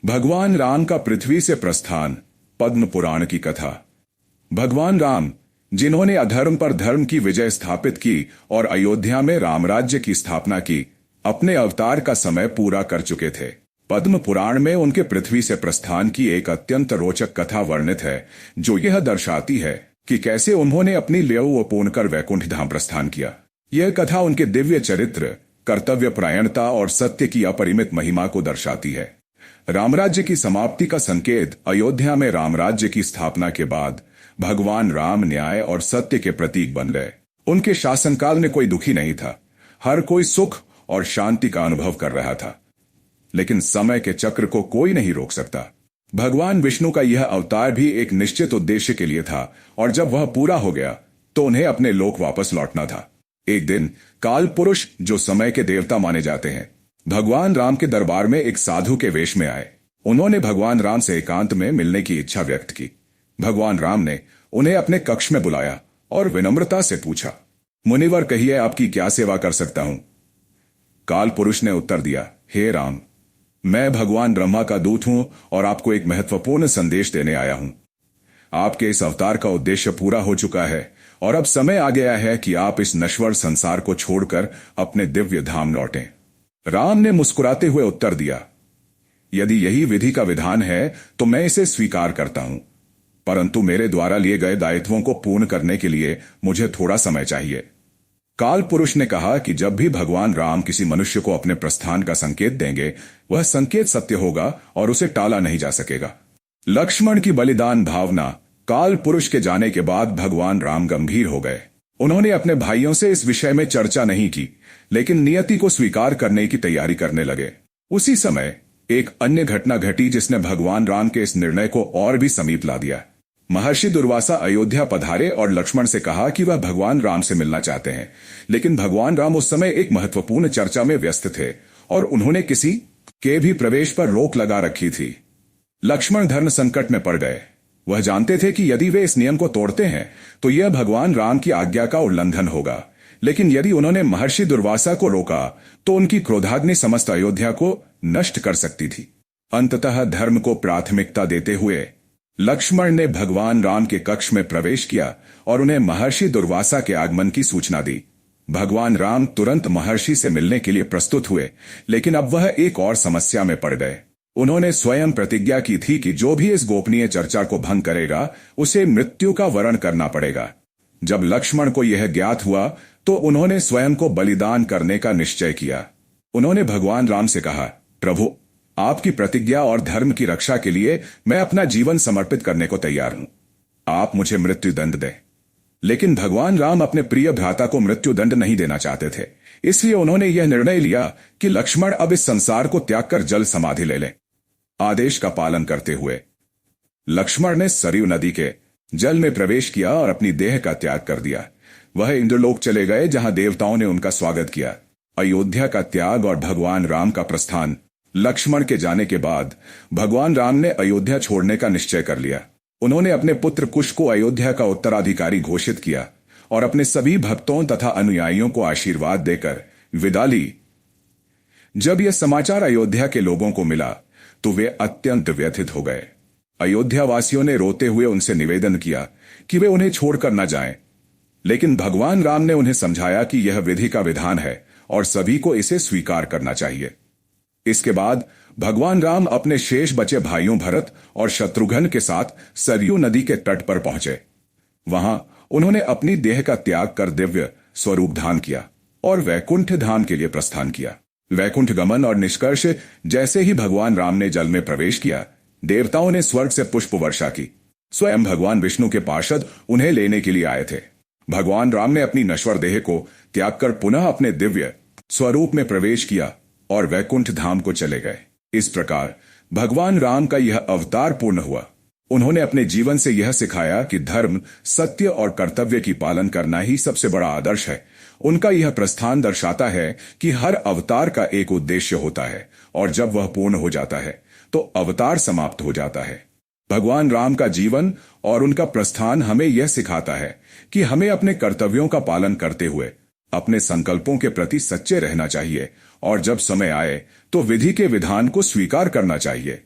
भगवान राम का पृथ्वी से प्रस्थान, पद्म पुराण की कथा। भगवान राम, जिन्होंने अधर्म पर धर्म की विजय स्थापित की और अयोध्या में रामराज्य की स्थापना की, अपने अवतार का समय पूरा कर चुके थे। पद्म पुराण में उनके पृथ्वी से प्रस्थान की एक अत्यंत रोचक कथा वर्णित है, जो यह दर्शाती है कि कैसे उन्होंने अपनी लेउ पूर्ण कर वैकुंठ धाम प्रस्थान किया। यह कथा उनके दिव्य चरित्र, कर्तव्य परायणता और सत्य की अपरिमित महिमा को दर्शाती है। रामराज्य की समाप्ति का संकेत। अयोध्या में रामराज्य की स्थापना के बाद भगवान राम न्याय और सत्य के प्रतीक बन गए। उनके शासनकाल में कोई दुखी नहीं था, हर कोई सुख और शांति का अनुभव कर रहा था। लेकिन समय के चक्र को कोई नहीं रोक सकता। भगवान विष्णु का यह अवतार भी एक निश्चित उद्देश्य के लिए था, और जब वह पूरा हो गया तो उन्हें अपने लोक वापस लौटना था। एक दिन काल पुरुष, जो समय के देवता माने जाते हैं, भगवान राम के दरबार में एक साधु के वेश में आए। उन्होंने भगवान राम से एकांत में मिलने की इच्छा व्यक्त की। भगवान राम ने उन्हें अपने कक्ष में बुलाया और विनम्रता से पूछा, मुनिवर, कहिए आपकी क्या सेवा कर सकता हूं। काल पुरुष ने उत्तर दिया, हे राम, मैं भगवान ब्रह्मा का दूत हूं और आपको एक महत्वपूर्ण संदेश देने आया हूं। आपके इस अवतार का उद्देश्य पूरा हो चुका है और अब समय आ गया है कि आप इस नश्वर संसार को छोड़कर अपने दिव्य धाम लौटें। राम ने मुस्कुराते हुए उत्तर दिया, यदि यही विधि का विधान है तो मैं इसे स्वीकार करता हूं, परंतु मेरे द्वारा लिए गए दायित्वों को पूर्ण करने के लिए मुझे थोड़ा समय चाहिए। काल पुरुष ने कहा कि जब भी भगवान राम किसी मनुष्य को अपने प्रस्थान का संकेत देंगे, वह संकेत सत्य होगा और उसे टाला नहीं जा सकेगा। लक्ष्मण की बलिदान भावना। काल पुरुष के जाने के बाद भगवान राम गंभीर हो गए। उन्होंने अपने भाइयों से इस विषय में चर्चा नहीं की, लेकिन नियति को स्वीकार करने की तैयारी करने लगे। उसी समय एक अन्य घटना घटी जिसने भगवान राम के इस निर्णय को और भी समीप ला दिया। महर्षि दुर्वासा अयोध्या पधारे और लक्ष्मण से कहा कि वह भगवान राम से मिलना चाहते हैं, लेकिन भगवान राम उस समय एक महत्वपूर्ण चर्चा में व्यस्त थे और उन्होंने किसी के भी प्रवेश पर रोक लगा रखी थी। लक्ष्मण धर्म संकट में पड़ गए। वह जानते थे कि यदि वे इस नियम को तोड़ते हैं तो यह भगवान राम की आज्ञा का उल्लंघन होगा, लेकिन यदि उन्होंने महर्षि दुर्वासा को रोका तो उनकी क्रोधाग्नि समस्त अयोध्या को नष्ट कर सकती थी। अंततः धर्म को प्राथमिकता देते हुए लक्ष्मण ने भगवान राम के कक्ष में प्रवेश किया और उन्हें महर्षि दुर्वासा के आगमन की सूचना दी। भगवान राम तुरंत महर्षि से मिलने के लिए प्रस्तुत हुए, लेकिन अब वह एक और समस्या में पड़ गए। उन्होंने स्वयं प्रतिज्ञा की थी कि जो भी इस गोपनीय चर्चा को भंग करेगा उसे मृत्यु का वरण करना पड़ेगा। जब लक्ष्मण को यह ज्ञात हुआ तो उन्होंने स्वयं को बलिदान करने का निश्चय किया। उन्होंने भगवान राम से कहा, प्रभु, आपकी प्रतिज्ञा और धर्म की रक्षा के लिए मैं अपना जीवन समर्पित करने को तैयार हूं। आप मुझे मृत्यु दंड दें। लेकिन भगवान राम अपने प्रिय भ्राता को मृत्यु दंड नहीं देना चाहते थे, इसलिए उन्होंने यह निर्णय लिया कि लक्ष्मण अब इस संसार को त्याग कर जल समाधि ले लें। आदेश का पालन करते हुए लक्ष्मण ने सरयू नदी के जल में प्रवेश किया और अपनी देह का त्याग कर दिया। वह इंद्रलोक चले गए, जहां देवताओं ने उनका स्वागत किया। अयोध्या का त्याग और भगवान राम का प्रस्थान। लक्ष्मण के जाने के बाद भगवान राम ने अयोध्या छोड़ने का निश्चय कर लिया। उन्होंने अपने पुत्र कुश को अयोध्या का उत्तराधिकारी घोषित किया और अपने सभी भक्तों तथा अनुयायियों को आशीर्वाद देकर विदा ली। जब यह समाचार अयोध्या के लोगों को मिला तो वे अत्यंत व्यथित हो गए। अयोध्या वासियों ने रोते हुए उनसे निवेदन किया कि वे उन्हें छोड़कर न जाएं, लेकिन भगवान राम ने उन्हें समझाया कि यह विधि का विधान है और सभी को इसे स्वीकार करना चाहिए। इसके बाद भगवान राम अपने शेष बचे भाइयों भरत और शत्रुघ्न के साथ सरयू नदी के तट पर पहुंचे। वहां उन्होंने अपनी देह का त्याग कर दिव्य स्वरूप धारण किया और वैकुंठ धाम के लिए प्रस्थान किया। वैकुंठ गमन और निष्कर्ष। जैसे ही भगवान राम ने जल में प्रवेश किया, देवताओं ने स्वर्ग से पुष्प वर्षा की। स्वयं भगवान विष्णु के पार्षद उन्हें लेने के लिए आए थे। भगवान राम ने अपनी नश्वर देह को त्याग कर पुनः अपने दिव्य स्वरूप में प्रवेश किया और वैकुंठ धाम को चले गए। इस प्रकार भगवान राम का यह अवतार पूर्ण हुआ। उन्होंने अपने जीवन से यह सिखाया कि धर्म, सत्य और कर्तव्य की पालन करना ही सबसे बड़ा आदर्श है। उनका यह प्रस्थान दर्शाता है कि हर अवतार का एक उद्देश्य होता है और जब वह पूर्ण हो जाता है तो अवतार समाप्त हो जाता है। भगवान राम का जीवन और उनका प्रस्थान हमें यह सिखाता है कि हमें अपने कर्तव्यों का पालन करते हुए अपने संकल्पों के प्रति सच्चे रहना चाहिए और जब समय आए तो विधि के विधान को स्वीकार करना चाहिए।